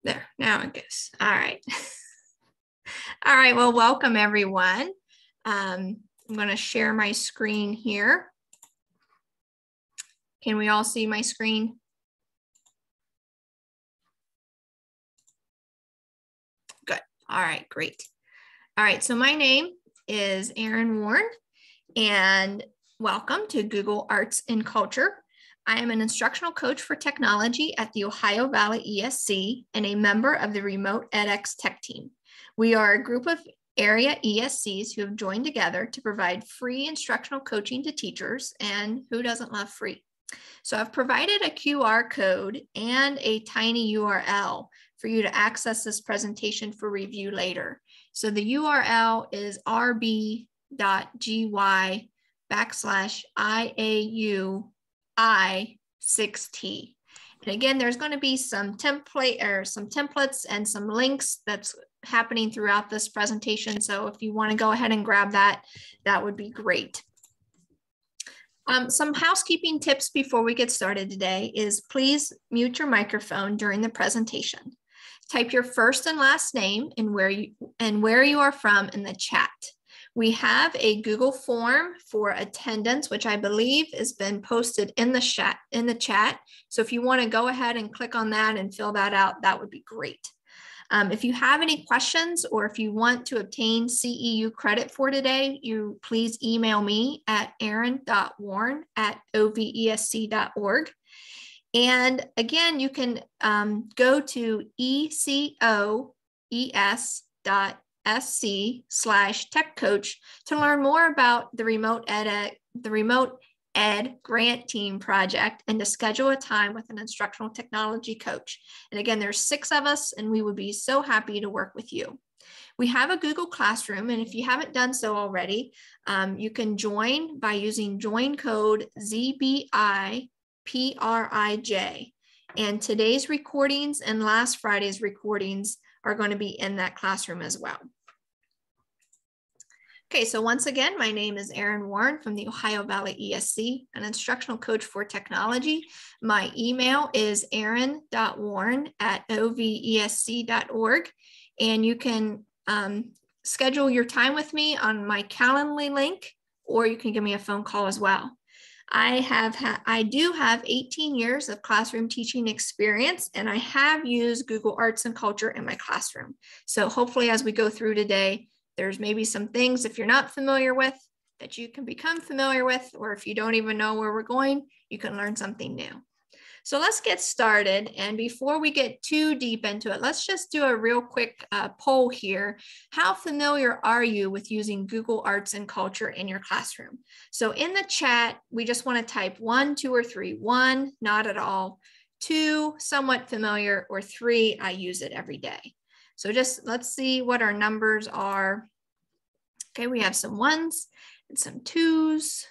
There, now it goes. All right. All right, well, welcome everyone. I'm going to share my screen here. Can we all see my screen? Good. All right, great. All right, so my name is Erin Warren, and welcome to Google Arts and Culture. I am an instructional coach for technology at the Ohio Valley ESC and a member of the Remote edX Tech Team. We are a group of area ESCs who have joined together to provide free instructional coaching to teachers, and who doesn't love free? So I've provided a QR code and a tiny URL for you to access this presentation for review later. So the URL is rb.gy/IAUI6T. And again, there's going to be some templates and some links that's happening throughout this presentation. So if you want to go ahead and grab that, that would be great. Some housekeeping tips before we get started today is please mute your microphone during the presentation. Type your first and last name and where you are from in the chat. We have a Google form for attendance, which I believe has been posted in the chat. So if you want to go ahead and click on that and fill that out, that would be great. If you have any questions or if you want to obtain CEU credit for today, you please email me at erin.warren@ovesc.org. And again, you can go to ecoes.sc/techcoach to learn more about the Remote Ed Grant Team project and to schedule a time with an instructional technology coach. And again, there's 6 of us and we would be so happy to work with you. We have a Google Classroom, and if you haven't done so already, you can join by using join code ZBIPRIJ. And today's recordings and last Friday's recordings are going to be in that classroom as well. Okay, so once again, my name is Erin Warren from the Ohio Valley ESC, an instructional coach for technology. My email is erin.warren@ovesc.org, and you can schedule your time with me on my Calendly link, or you can give me a phone call as well. I do have 18 years of classroom teaching experience, and I have used Google Arts and Culture in my classroom. So hopefully as we go through today, there's maybe some things, if you're not familiar with, that you can become familiar with, or if you don't even know where we're going, you can learn something new. So let's get started. And before we get too deep into it, let's just do a real quick poll here. How familiar are you with using Google Arts and Culture in your classroom? So in the chat, we just want to type 1, 2, or 3. 1, not at all. 2, somewhat familiar, or 3, I use it every day. So just let's see what our numbers are. Okay, we have some 1s and some 2s.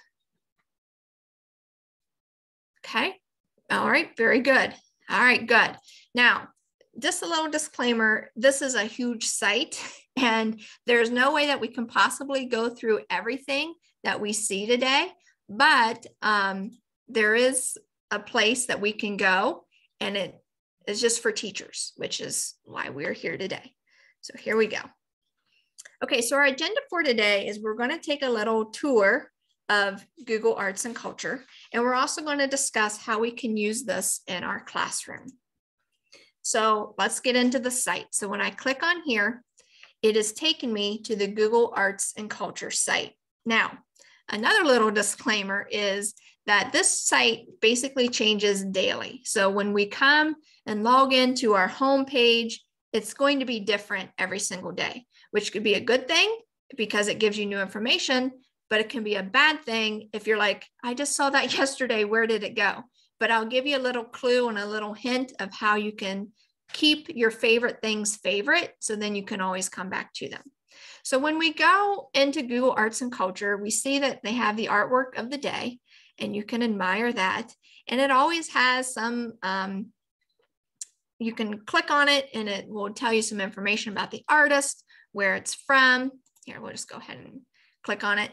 Okay, all right, very good. All right, good. Now, just a little disclaimer, this is a huge site and there's no way that we can possibly go through everything that we see today, but there is a place that we can go, and it is just for teachers, which is why we're here today. So here we go. Okay, so our agenda for today is we're going to take a little tour of Google Arts and Culture, and we're also going to discuss how we can use this in our classroom. So let's get into the site. So when I click on here, it is taking me to the Google Arts and Culture site. Now, another little disclaimer is that this site basically changes daily. So when we come and log into our home page, it's going to be different every single day, which could be a good thing because it gives you new information, but it can be a bad thing if you're like, I just saw that yesterday, where did it go? But I'll give you a little clue and a little hint of how you can keep your favorite things favorite, so then you can always come back to them. So when we go into Google Arts and Culture, we see that they have the artwork of the day, and you can admire that. And it always has some, you can click on it and it will tell you some information about the artist, where it's from. Here, we'll just go ahead and click on it.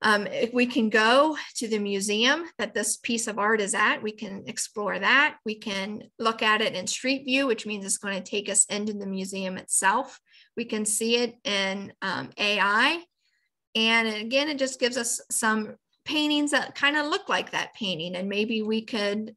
If we can go to the museum that this piece of art is at, we can explore that. We can look at it in Street View, which means it's going to take us into the museum itself. We can see it in AI. And again, it just gives us some paintings that kind of look like that painting. And maybe we could,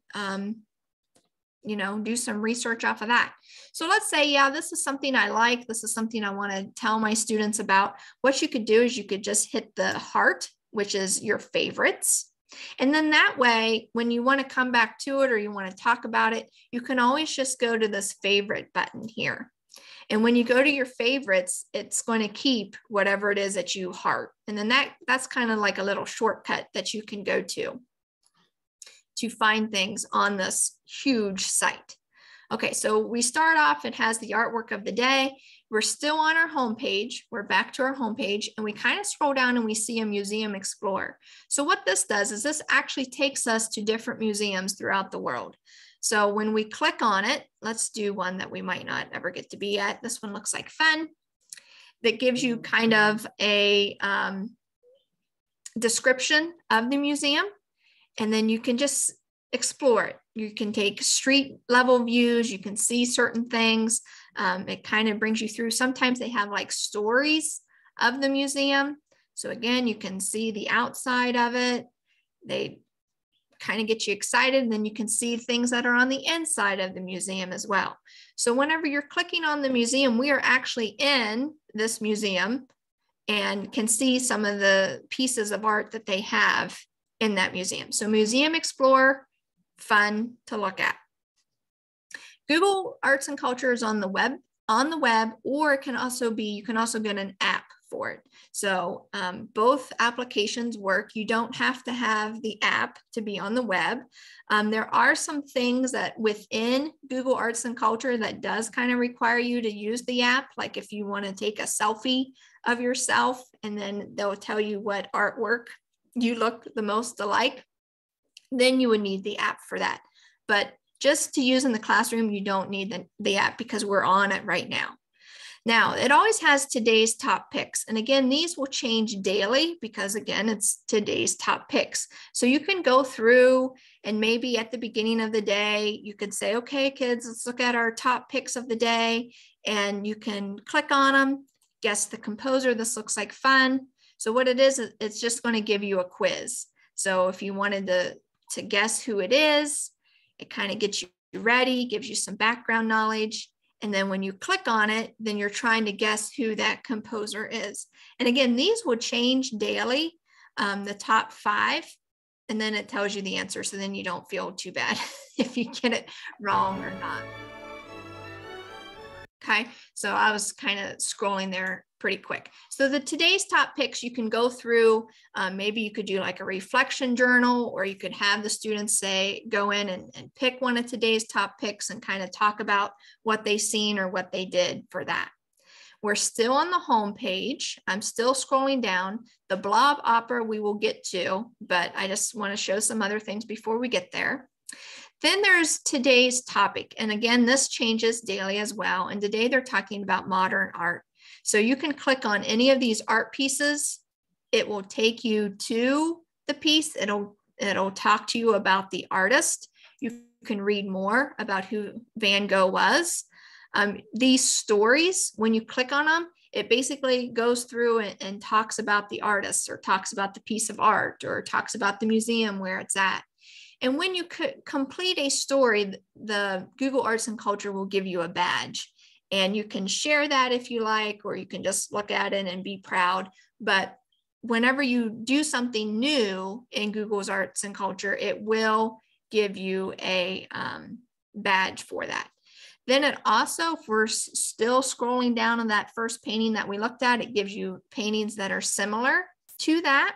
you know, do some research off of that. So let's say, yeah, this is something I like. This is something I want to tell my students about. What you could do is you could just hit the heart, which is your favorites. And then that way, when you want to come back to it or you want to talk about it, you can always just go to this favorite button here. And when you go to your favorites, it's going to keep whatever it is that you heart. And then that's kind of like a little shortcut that you can go to find things on this huge site. Okay, so we start off, it has the artwork of the day. We're still on our homepage. We're back to our homepage and we kind of scroll down and we see a museum explorer. So what this does is this actually takes us to different museums throughout the world. So when we click on it, let's do one that we might not ever get to be at. This one looks like fun. That gives you kind of a description of the museum. And then you can just explore it. You can take street level views. You can see certain things. It kind of brings you through. Sometimes they have like stories of the museum. So again, you can see the outside of it. They kind of get you excited. And then you can see things that are on the inside of the museum as well. So whenever you're clicking on the museum, we are actually in this museum and can see some of the pieces of art that they have in that museum. So Museum Explorer, fun to look at. Google Arts and Culture is on the web, or it can also be, you can also get an app for it. So both applications work. You don't have to have the app to be on the web. There are some things that within Google Arts and Culture that does kind of require you to use the app. Like if you want to take a selfie of yourself and then they'll tell you what artwork you look the most alike, then you would need the app for that. But just to use in the classroom, you don't need the app because we're on it right now. Now, it always has today's top picks. And again, these will change daily because again, it's today's top picks. So you can go through and maybe at the beginning of the day, you could say, okay, kids, let's look at our top picks of the day. And you can click on them, guess the composer. This looks like fun. So what it is, it's just going to give you a quiz. So if you wanted to guess who it is, it kind of gets you ready, gives you some background knowledge. And then when you click on it, then you're trying to guess who that composer is. And again, these will change daily, the top 5, and then it tells you the answer. So then you don't feel too bad if you get it wrong or not. Okay, so I was kind of scrolling there pretty quick. So the today's top picks, you can go through, maybe you could do like a reflection journal, or you could have the students say, go in and pick one of today's top picks and kind of talk about what they've seen or what they did for that. We're still on the home page. I'm still scrolling down. The Blob Opera we will get to, but I just want to show some other things before we get there. Then there's today's topic. And again, this changes daily as well. And today they're talking about modern art. So you can click on any of these art pieces. It will take you to the piece. It'll talk to you about the artist. You can read more about who Van Gogh was. These stories, when you click on them, it basically goes through and talks about the artist, or talks about the piece of art, or talks about the museum where it's at. And when you complete a story, the Google Arts and Culture will give you a badge. And you can share that if you like, or you can just look at it and be proud. But whenever you do something new in Google's Arts and Culture, it will give you a badge for that. Then it also, if we're still scrolling down on that first painting that we looked at, it gives you paintings that are similar to that.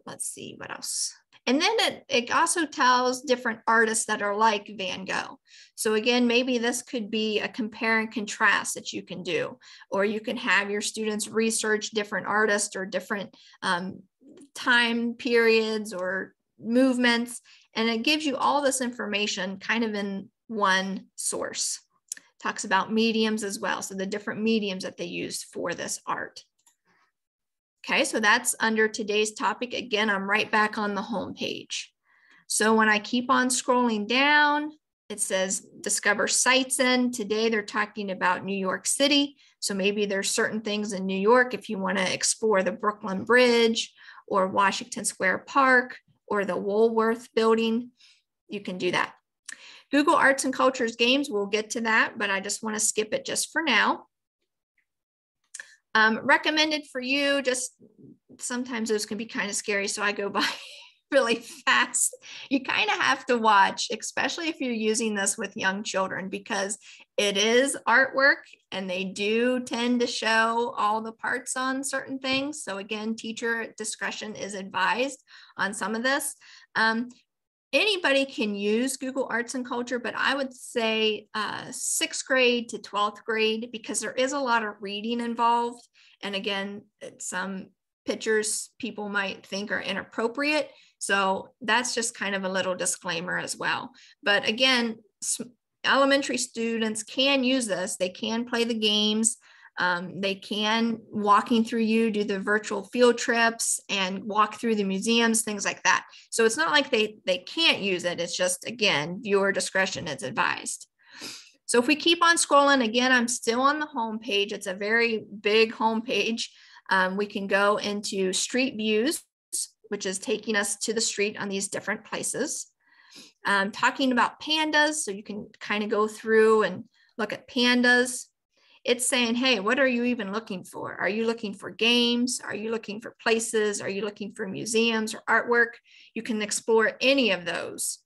Let's see what else. And then it also tells different artists that are like Van Gogh. So again, maybe this could be a compare and contrast that you can do, or you can have your students research different artists or different time periods or movements. And it gives you all this information kind of in one source. Talks about mediums as well. So the different mediums that they use for this art. Okay, so that's under today's topic. Again, I'm right back on the home page. So when I keep on scrolling down, it says discover sites in. Today they're talking about New York City. So maybe there's certain things in New York if you want to explore the Brooklyn Bridge or Washington Square Park or the Woolworth Building, you can do that. Google Arts and Cultures Games, we'll get to that, but I just want to skip it just for now. Recommended for you, just sometimes those can be kind of scary, so I go by really fast. You kind of have to watch, especially if you're using this with young children, because it is artwork and they do tend to show all the parts on certain things. So again, teacher discretion is advised on some of this. Anybody can use Google Arts and Culture, but I would say 6th grade to 12th grade, because there is a lot of reading involved. And again, some pictures people might think are inappropriate. So that's just kind of a little disclaimer as well. But again, elementary students can use this. They can play the games. They can, walking through you, do the virtual field trips and walk through the museums, things like that. So it's not like they can't use it. It's just, again, viewer discretion is advised. So if we keep on scrolling, again, I'm still on the home page. It's a very big home page. We can go into street views, which is taking us to the street on these different places. Talking about pandas, so you can kind of go through and look at pandas. It's saying, hey, what are you even looking for? Are you looking for games? Are you looking for places? Are you looking for museums or artwork? You can explore any of those.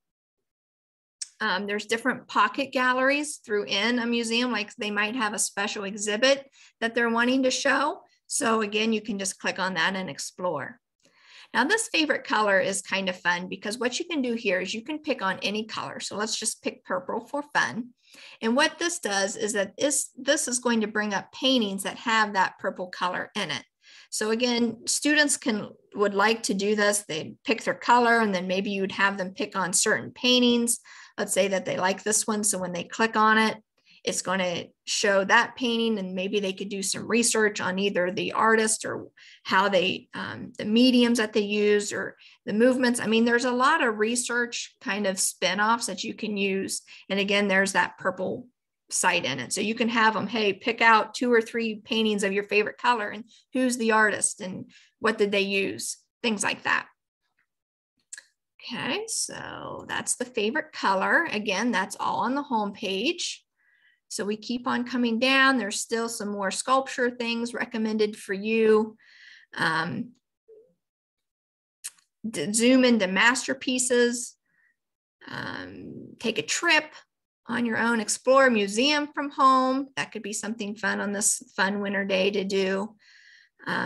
There's different pocket galleries in a museum, like they might have a special exhibit that they're wanting to show. So again, you can just click on that and explore. Now this favorite color is kind of fun, because what you can do here is you can pick on any color. So let's just pick purple for fun. And what this does is that this is going to bring up paintings that have that purple color in it. So again, students would like to do this. They pick their color, and then maybe you'd have them pick on certain paintings. Let's say that they like this one. So when they click on it, it's going to show that painting, and maybe they could do some research on either the artist or how they, the mediums that they use or the movements. I mean, there's a lot of research kind of spin-offs that you can use. And again, there's that purple site in it. So you can have them, hey, pick out 2 or 3 paintings of your favorite color and who's the artist and what did they use, things like that. Okay, so that's the favorite color. Again, that's all on the home page. So we keep on coming down. There's still some more sculpture things recommended for you. Zoom into masterpieces. Take a trip on your own. Explore a museum from home. That could be something fun on this fun winter day to do.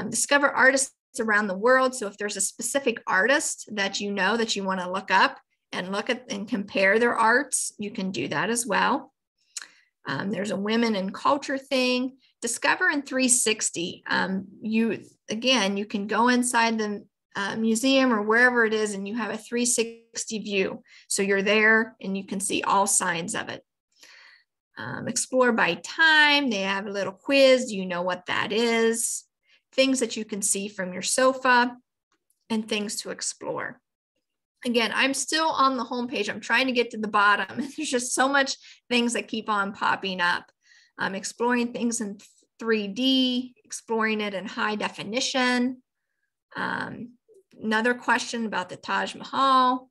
Discover artists around the world. So if there's a specific artist that you know that you want to look up and look at and compare their arts, you can do that as well. There's a women in culture thing. Discover in 360. You can go inside the museum or wherever it is, and you have a 360 view. So you're there and you can see all sides of it. Explore by time. They have a little quiz. Do you know what that is? Things that you can see from your sofa and things to explore. Again, I'm still on the homepage. I'm trying to get to the bottom. There's just so much things that keep on popping up. Exploring things in 3D, exploring it in high definition. Another question about the Taj Mahal.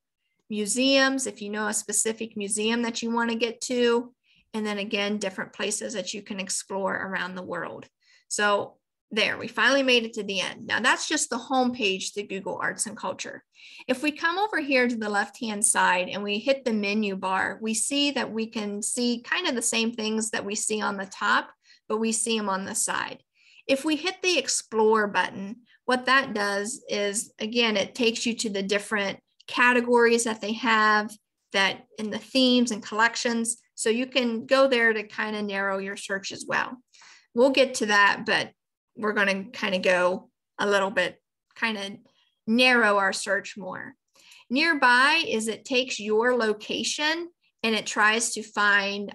Museums, if you know a specific museum that you want to get to. And then again, different places that you can explore around the world. So there, we finally made it to the end. Now that's just the home page to Google Arts and Culture. If we come over here to the left-hand side and we hit the menu bar, we see that we can see kind of the same things that we see on the top, but we see them on the side. If we hit the Explore button, what that does is, again, it takes you to the different categories that they have that in the themes and collections. So you can go there to kind of narrow your search as well. We'll get to that, but we're going to kind of go a little bit, kind of narrow our search more. Nearby is it takes your location and it tries to find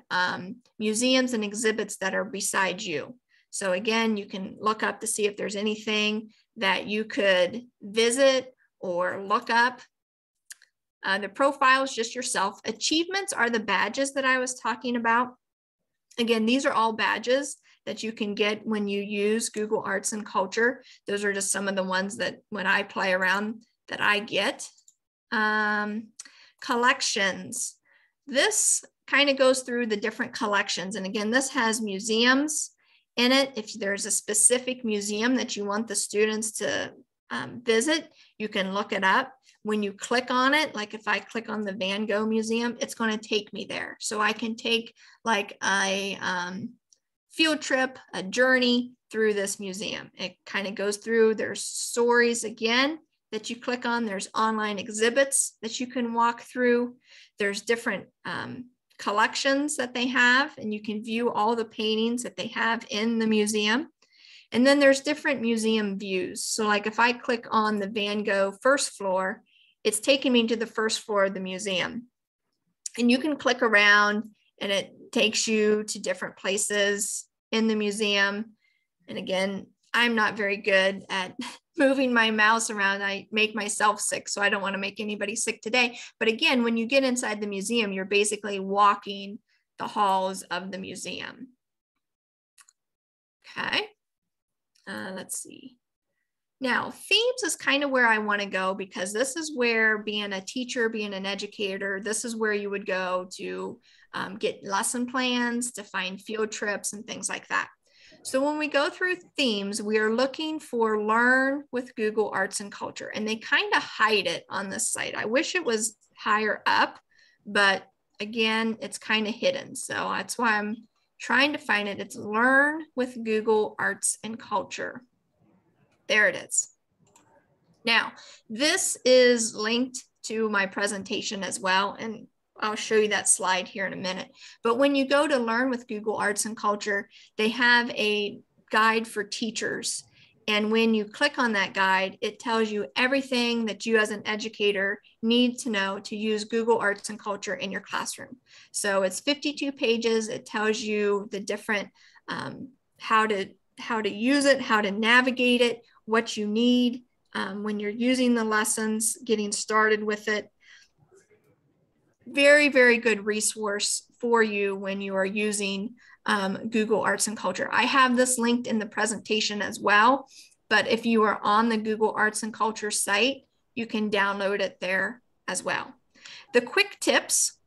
museums and exhibits that are beside you. So again, you can look up to see if there's anything that you could visit or look up. The profile is just yourself. Achievements are the badges that I was talking about. Again, these are all badges that you can get when you use Google Arts and Culture. Those are just some of the ones that when I play around that I get. Collections. This kind of goes through the different collections. And again, this has museums in it. If there's a specific museum that you want the students to visit, you can look it up. When you click on it, like if I click on the Van Gogh Museum, it's going to take me there. So I can take like a field trip, a journey through this museum. It kind of goes through, there's stories again that you click on. There's online exhibits that you can walk through. There's different collections that they have, and you can view all the paintings that they have in the museum. And then there's different museum views. So like if I click on the Van Gogh first floor, it's taking me to the first floor of the museum. And you can click around and it takes you to different places in the museum. And again, I'm not very good at moving my mouse around. I make myself sick, so I don't want to make anybody sick today. But again, when you get inside the museum, you're basically walking the halls of the museum. Okay, let's see. Now, themes is kind of where I want to go, because this is where being a teacher, being an educator, this is where you would go to get lesson plans, to find field trips and things like that. So when we go through themes, we are looking for Learn with Google Arts and Culture, and they kind of hide it on this site. I wish it was higher up, but again, it's kind of hidden. So that's why I'm trying to find it. It's Learn with Google Arts and Culture. There it is. Now, this is linked to my presentation as well, and I'll show you that slide here in a minute. But when you go to Learn with Google Arts and Culture, they have a guide for teachers. And when you click on that guide, it tells you everything that you as an educator need to know to use Google Arts and Culture in your classroom. So it's 52 pages. It tells you the different, how to use it, how to navigate it, what you need when you're using the lessons, getting started with it. Very, very good resource for you when you are using Google Arts and Culture. I have this linked in the presentation as well, but if you are on the Google Arts and Culture site, you can download it there as well. The quick tips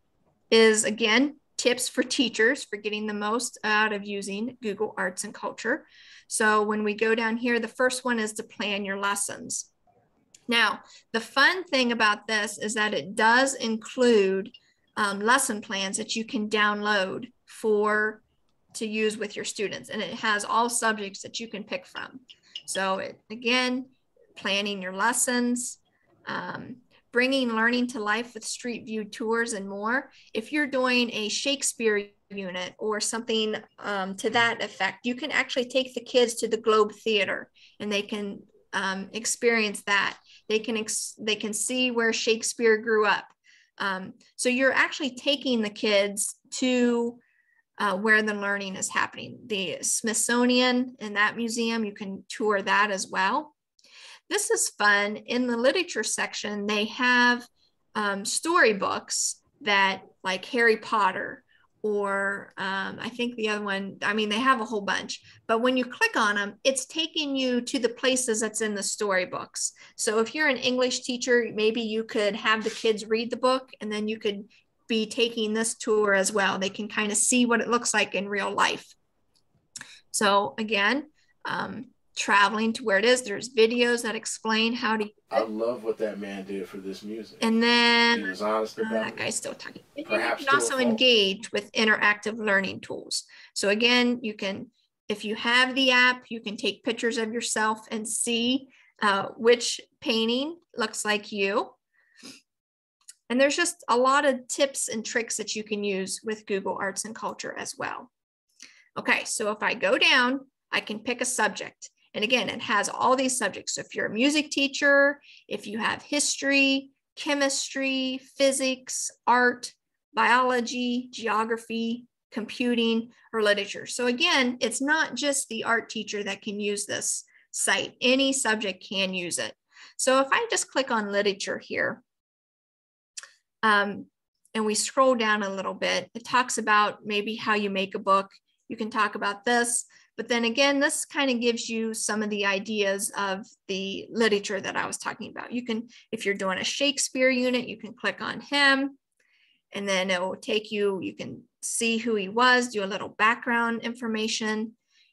is, again, tips for teachers for getting the most out of using Google Arts and Culture. So when we go down here, the first one is to plan your lessons. Now, the fun thing about this is that it does include lesson plans that you can download to use with your students. And it has all subjects that you can pick from. So again, planning your lessons, bringing learning to life with street view tours and more. If you're doing a Shakespeare unit or something to that effect, you can actually take the kids to the Globe Theater and they can experience that. They can see where Shakespeare grew up. So you're actually taking the kids to where the learning is happening. The Smithsonian and that museum, you can tour that as well. This is fun. In the literature section, they have storybooks that, like Harry Potter, or I think the other one, I mean, they have a whole bunch, but when you click on them, it's taking you to the places that's in the storybooks. So if you're an English teacher, maybe you could have the kids read the book, and then you could be taking this tour as well. They can kind of see what it looks like in real life. So again, traveling to where it is, there's videos that explain how to. I love what that man did for this music. And then he was honest about that guy's still talking. Perhaps you can also engage with interactive learning tools. So again, you can, if you have the app, you can take pictures of yourself and see which painting looks like you. And there's just a lot of tips and tricks that you can use with Google Arts and Culture as well. Okay, so if I go down, I can pick a subject. And again, it has all these subjects. So if you're a music teacher, if you have history, chemistry, physics, art, biology, geography, computing, or literature. So again, it's not just the art teacher that can use this site. Any subject can use it. So if I just click on literature here, and we scroll down a little bit, it talks about maybe how you make a book. You can talk about this, but then again, this kind of gives you some of the ideas of the literature that I was talking about. You can, if you're doing a Shakespeare unit, you can click on him, and then it will take you, you can see who he was, do a little background information.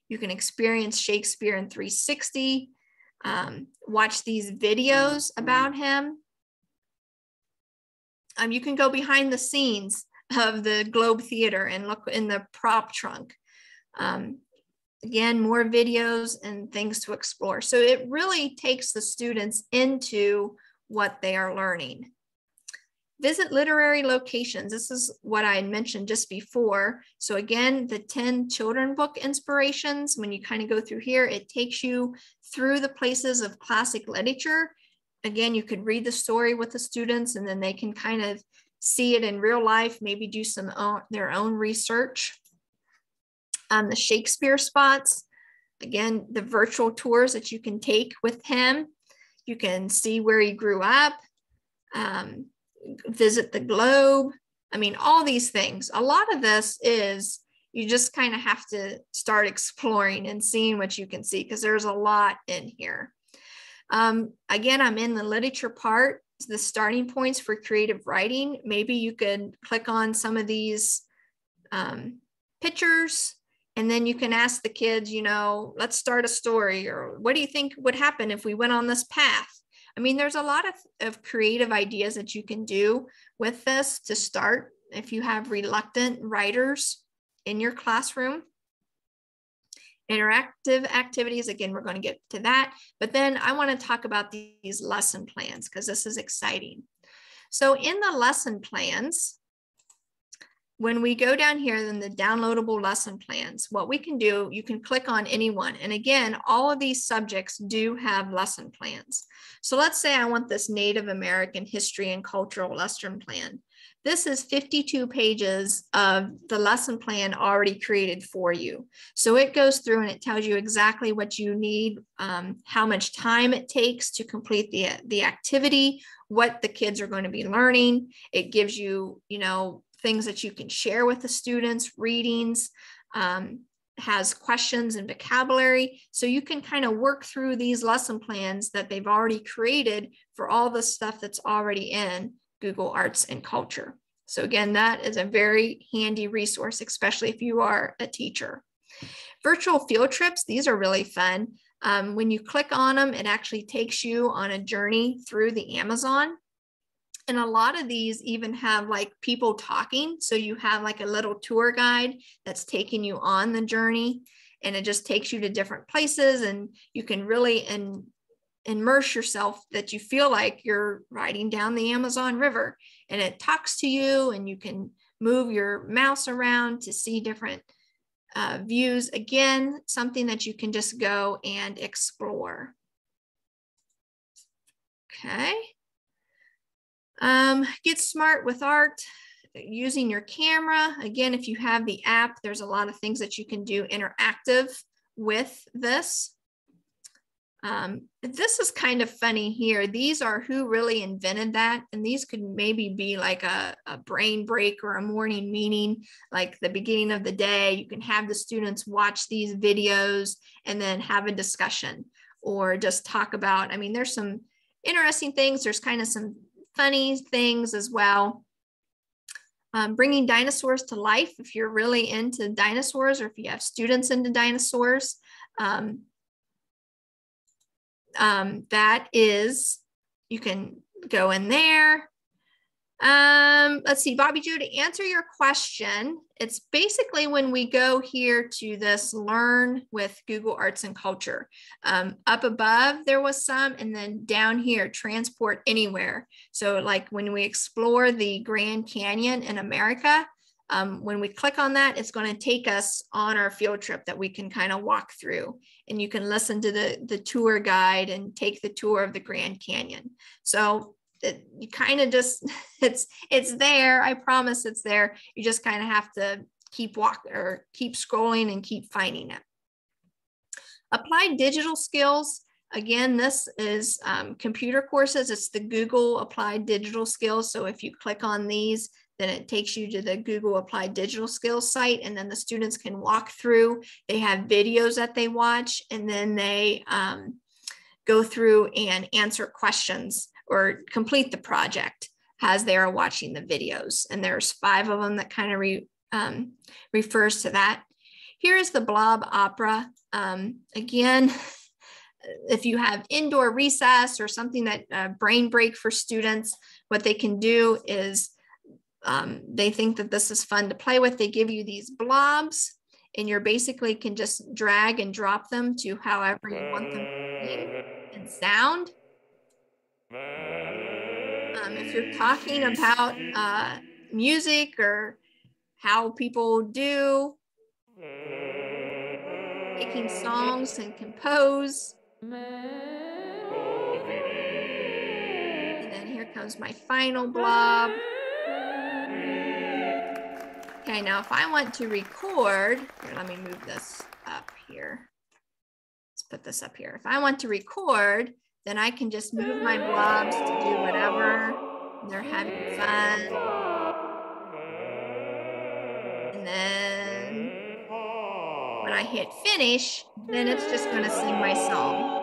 You can experience Shakespeare in 360, watch these videos about him. You can go behind the scenes of the Globe Theater and look in the prop trunk. Again, more videos and things to explore. So it really takes the students into what they are learning. Visit literary locations. This is what I had mentioned just before. So again, the 10 children book inspirations, when you kind of go through here, it takes you through the places of classic literature. Again, you could read the story with the students, and then they can kind of see it in real life, maybe do their own research. The Shakespeare spots, again, the virtual tours that you can take with him. You can see where he grew up, visit the Globe. I mean, all these things. A lot of this is, you just kind of have to start exploring and seeing what you can see, because there's a lot in here. Again, I'm in the literature part, the starting points for creative writing. Maybe you could click on some of these pictures, and then you can ask the kids, you know, let's start a story, or what do you think would happen if we went on this path? I mean, there's a lot of creative ideas that you can do with this to start if you have reluctant writers in your classroom. Interactive activities, again, we're going to get to that, but then I want to talk about these lesson plans, because this is exciting. So in the lesson plans, when we go down here, then the downloadable lesson plans, what we can do, you can click on any one. And again, all of these subjects do have lesson plans. So let's say I want this Native American history and cultural lesson plan. This is 52 pages of the lesson plan already created for you. So it goes through and it tells you exactly what you need, how much time it takes to complete the activity, what the kids are going to be learning. It gives you, you know, things that you can share with the students, readings, has questions and vocabulary. So you can kind of work through these lesson plans that they've already created for all the stuff that's already in Google Arts and Culture. So again, that is a very handy resource, especially if you are a teacher. Virtual field trips, these are really fun. When you click on them, it actually takes you on a journey through the Amazon. And a lot of these even have like people talking. So you have like a little tour guide that's taking you on the journey, and it just takes you to different places, and you can really immerse yourself that you feel like you're riding down the Amazon River, and it talks to you, and you can move your mouse around to see different views. Again, something that you can just go and explore. Okay. Get smart with art using your camera. Again, if you have the app, there's a lot of things that you can do interactive with this. This is kind of funny here. These are who really invented that. And these could maybe be like a brain break or a morning meeting, like the beginning of the day. You can have the students watch these videos and then have a discussion, or just talk about, I mean, there's some interesting things. There's kind of some funny things as well. Bringing dinosaurs to life, if you're really into dinosaurs, or if you have students into dinosaurs, that is, you can go in there. Let's see, Bobby Joe, to answer your question, it's basically when we go here to this Learn with Google Arts and Culture. Up above, there was some, and then down here, Transport Anywhere. So like when we explore the Grand Canyon in America, when we click on that, it's going to take us on our field trip that we can kind of walk through, and you can listen to the tour guide and take the tour of the Grand Canyon. So you kind of just, it's there. I promise it's there. You just kind of have to keep scrolling and keep finding it. Applied digital skills. Again, this is computer courses. It's the Google Applied Digital Skills. So if you click on these, then it takes you to the Google Applied Digital Skills site, and then the students can walk through. They have videos that they watch, and then they go through and answer questions or complete the project as they are watching the videos. And there's 5 of them that kind of refers to that. Here's the Blob Opera. Again, if you have indoor recess or something that brain break for students, what they can do is they think that this is fun to play with. They give you these blobs, and you're basically can just drag and drop them to however you want them to be and sound. If you're talking about music or how people do making songs and compose. And then here comes my final blob. Okay, now if I want to record, here, let me move this up here. Let's put this up here. If I want to record, then I can just move my blobs to do whatever. They're having fun. And then when I hit finish, then it's just going to sing my song.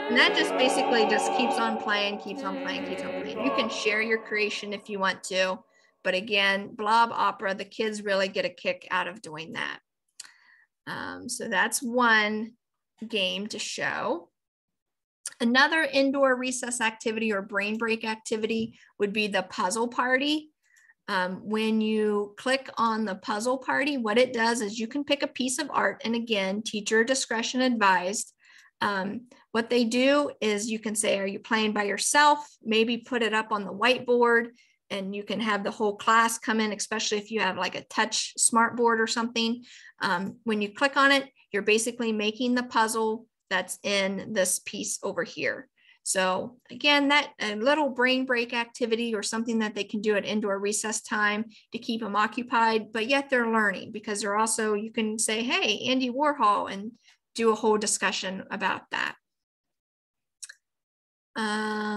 And that just basically just keeps on playing, keeps on playing, keeps on playing. You can share your creation if you want to. But again, Blob Opera, the kids really get a kick out of doing that. So that's one game to show. Another indoor recess activity or brain break activity would be the puzzle party. When you click on the puzzle party, what it does is you can pick a piece of art, and again, teacher discretion advised. What they do is you can say, are you playing by yourself? Maybe put it up on the whiteboard, and you can have the whole class come in, especially if you have like a touch smart board or something. When you click on it, you're basically making the puzzle that's in this piece over here. So again, that a little brain break activity or something that they can do at indoor recess time to keep them occupied, but yet they're learning, because they're also, you can say, hey, Andy Warhol, and do a whole discussion about that.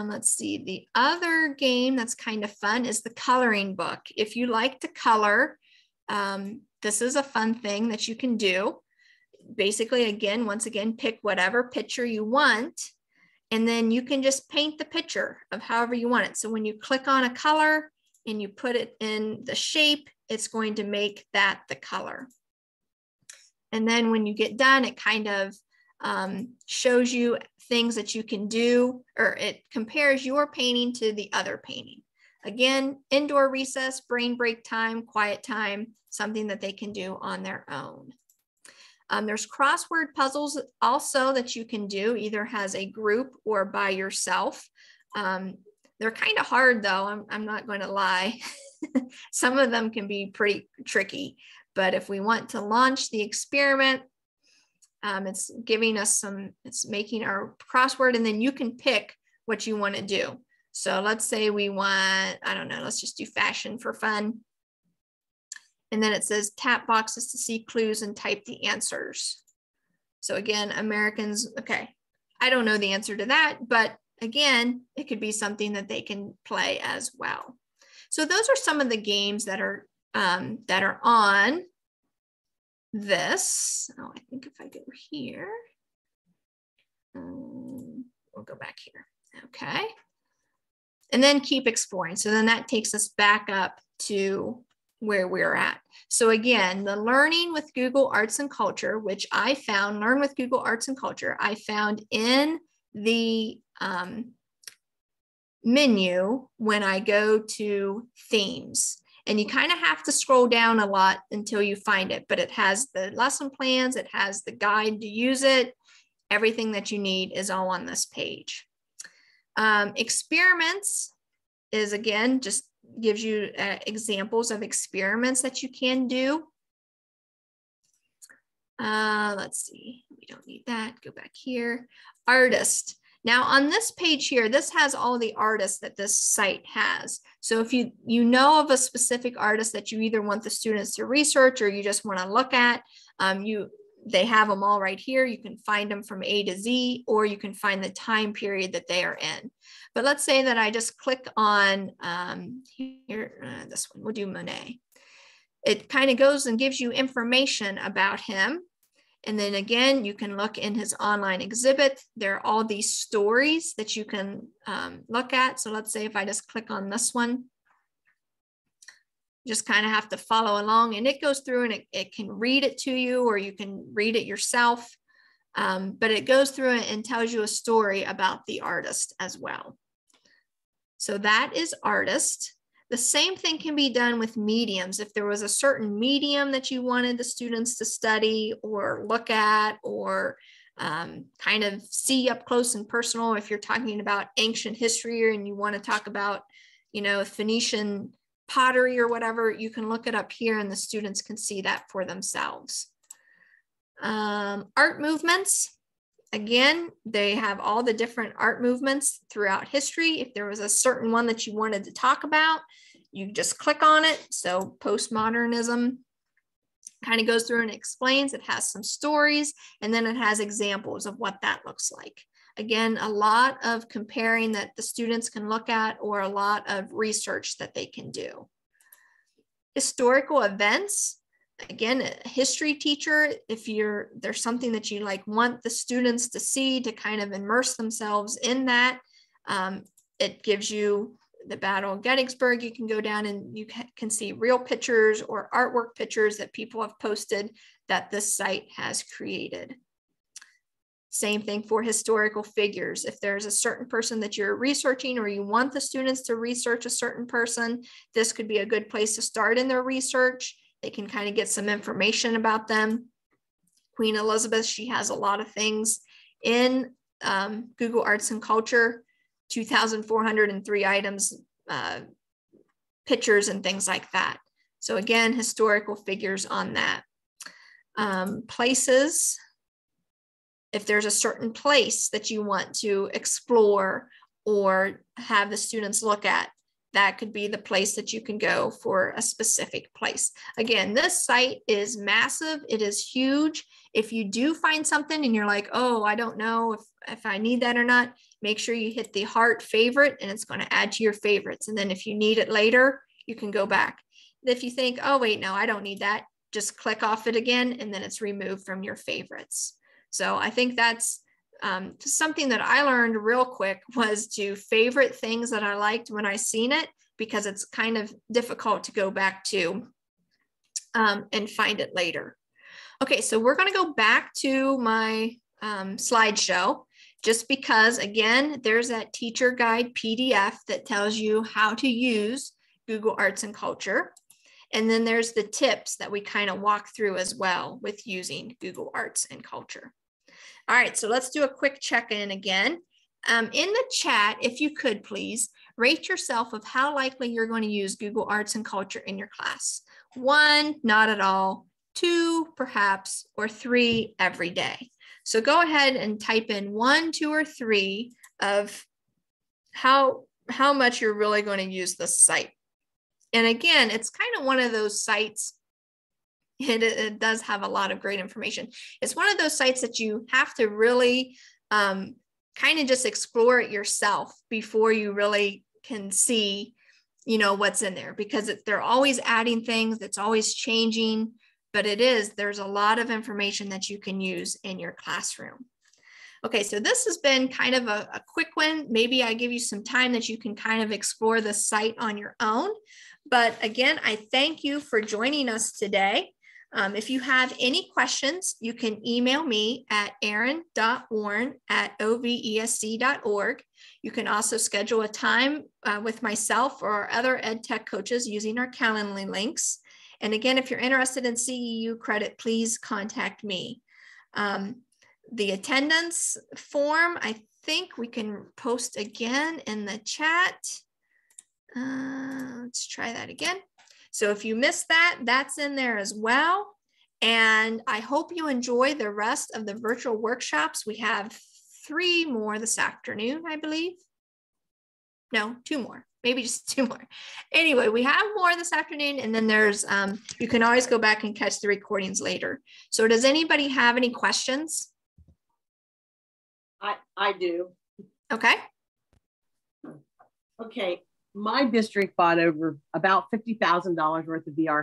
Let's see, the other game that's kind of fun is the coloring book. If you like to color, this is a fun thing that you can do. Basically, again, once again, pick whatever picture you want, and then you can just paint the picture of however you want it. So when you click on a color and you put it in the shape, it's going to make that the color. And then when you get done, it kind of shows you things that you can do, or it compares your painting to the other painting. Again, indoor recess, brain break time, quiet time, something that they can do on their own. There's crossword puzzles also that you can do, either as a group or by yourself. They're kind of hard though, I'm not going to lie. Some of them can be pretty tricky, but if we want to launch the experiment, it's giving us some, it's making our crossword, and then you can pick what you want to do. So let's say we want, I don't know, let's just do fashion for fun. And then it says tap boxes to see clues and type the answers. So again, Americans, okay, I don't know the answer to that, but again, it could be something that they can play as well. So those are some of the games that are on this. Oh, I think if I go here, we'll go back here. Okay. And then keep exploring. So then that takes us back up to where we're at. So again, the learning with Google Arts and Culture, which I found, learn with Google Arts and Culture, I found in the menu when I go to themes. And you kind of have to scroll down a lot until you find it, but it has the lesson plans, it has the guide to use it. Everything that you need is all on this page. Experiments is, again, just gives you examples of experiments that you can do. Let's see, we don't need that, go back here. Artist. Now on this page here, this has all the artists that this site has. So if you know of a specific artist that you either want the students to research or you just want to look at, they have them all right here. You can find them from A to Z, or you can find the time period that they are in. But let's say that I just click on this one, we'll do Monet. It kind of goes and gives you information about him. And then again, you can look in his online exhibit. There are all these stories that you can look at. So let's say if I just click on this one, you just kind of have to follow along, and it goes through and it can read it to you, or you can read it yourself. But it goes through it and tells you a story about the artist as well. So that is artist. The same thing can be done with mediums. If there was a certain medium that you wanted the students to study or look at, or kind of see up close and personal, if you're talking about ancient history and you want to talk about, Phoenician pottery or whatever, you can look it up here and the students can see that for themselves. Art movements. Again, they have all the different art movements throughout history. If there was a certain one that you wanted to talk about, you just click on it. So postmodernism kind of goes through and explains. It has some stories, and then it has examples of what that looks like. Again, a lot of comparing that the students can look at, or a lot of research that they can do. Historical events. Again, a history teacher, if there's something that you want the students to see to kind of immerse themselves in that, it gives you the Battle of Gettysburg. You can go down and you can see real pictures or artwork pictures that people have posted that this site has created. Same thing for historical figures. If there's a certain person that you're researching, or you want the students to research a certain person, this could be a good place to start in their research. They can kind of get some information about them. Queen Elizabeth, she has a lot of things in Google Arts and Culture, 2,403 items, pictures and things like that. So again, historical figures on that. Places, if there's a certain place that you want to explore or have the students look at, that could be the place that you can go for a specific place. Again, this site is massive. It is huge. If you do find something and you're like, oh, I don't know if I need that or not, make sure you hit the heart favorite, and it's going to add to your favorites. And then if you need it later, you can go back. If you think, oh, wait, no, I don't need that, just click off it again, and then it's removed from your favorites. So I think that's something that I learned real quick, was to favorite things that I liked when I seen it, because it's kind of difficult to go back to and find it later. Okay, so we're going to go back to my slideshow, just because, again, there's that teacher guide PDF that tells you how to use Google Arts and Culture. And then there's the tips that we kind of walk through as well with using Google Arts and Culture. All right, so let's do a quick check-in again. In the chat, if you could please rate yourself of how likely you're going to use Google Arts and Culture in your class. 1, not at all. 2, perhaps, or 3, every day. So go ahead and type in 1, 2, or 3 of how much you're really going to use this site. And again, it's kind of one of those sites. It does have a lot of great information. It's one of those sites that you have to really kind of just explore it yourself before you really can see, what's in there, because they're always adding things. It's always changing, but there's a lot of information that you can use in your classroom. Okay, so this has been kind of a quick one. Maybe I give you some time that you can kind of explore the site on your own. But again, I thank you for joining us today. If you have any questions, you can email me at erin.warren@ovesc.org. You can also schedule a time with myself or our other ed tech coaches using our Calendly links. And again, if you're interested in CEU credit, please contact me. The attendance form, I think we can post again in the chat. Let's try that again. So if you missed that, that's in there as well. And I hope you enjoy the rest of the virtual workshops. We have 3 more this afternoon, I believe. No, 2 more, maybe just 2 more. Anyway, we have more this afternoon, and then there's, you can always go back and catch the recordings later. So does anybody have any questions? I do. Okay. Okay. My district bought over about $50,000 worth of VR